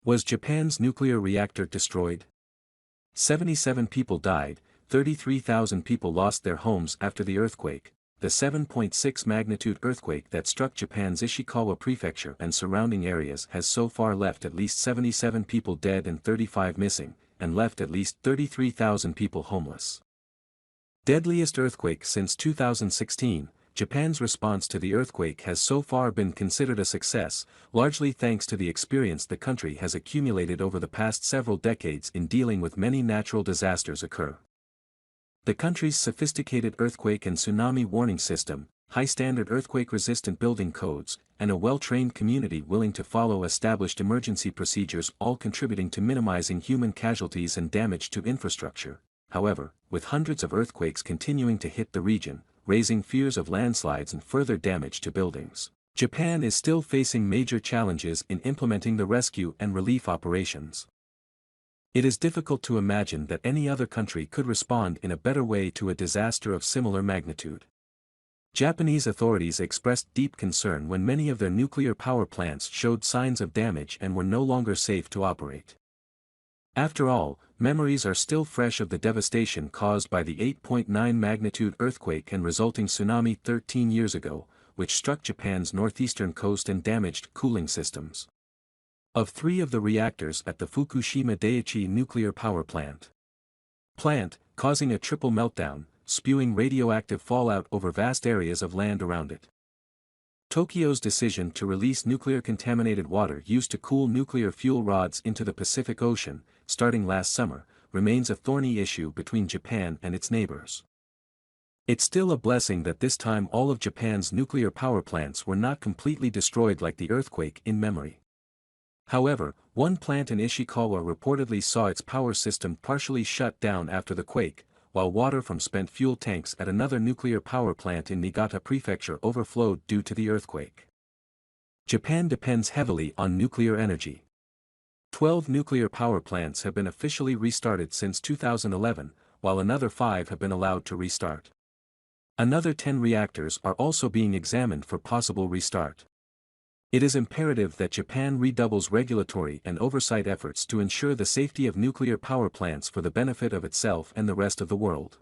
Was Japan's nuclear reactor destroyed? 77 people died, 33,000 people lost their homes after the earthquake. The 7.6 magnitude earthquake that struck Japan's Ishikawa Prefecture and surrounding areas has so far left at least 77 people dead and 35 missing, and left at least 33,000 people homeless. Deadliest earthquake since 2016, Japan's response to the earthquake has so far been considered a success, largely thanks to the experience the country has accumulated over the past several decades in dealing with many natural disasters occur. The country's sophisticated earthquake and tsunami warning system, high-standard earthquake-resistant building codes, and a well-trained community willing to follow established emergency procedures all contributing to minimizing human casualties and damage to infrastructure. However, with hundreds of earthquakes continuing to hit the region, raising fears of landslides and further damage to buildings, Japan is still facing major challenges in implementing the rescue and relief operations. It is difficult to imagine that any other country could respond in a better way to a disaster of similar magnitude. Japanese authorities expressed deep concern when many of their nuclear power plants showed signs of damage and were no longer safe to operate. After all, memories are still fresh of the devastation caused by the 8.9 magnitude earthquake and resulting tsunami 13 years ago, which struck Japan's northeastern coast and damaged cooling systems of 3 of the reactors at the Fukushima Daiichi nuclear power plant, causing a triple meltdown, spewing radioactive fallout over vast areas of land around it. Tokyo's decision to release nuclear-contaminated water used to cool nuclear fuel rods into the Pacific Ocean, starting last summer, remains a thorny issue between Japan and its neighbors. It's still a blessing that this time all of Japan's nuclear power plants were not completely destroyed like the earthquake in memory. However, one plant in Ishikawa reportedly saw its power system partially shut down after the quake, while water from spent fuel tanks at another nuclear power plant in Niigata Prefecture overflowed due to the earthquake. Japan depends heavily on nuclear energy. 12 nuclear power plants have been officially restarted since 2011, while another 5 have been allowed to restart. Another 10 reactors are also being examined for possible restart. It is imperative that Japan redoubles regulatory and oversight efforts to ensure the safety of nuclear power plants for the benefit of itself and the rest of the world.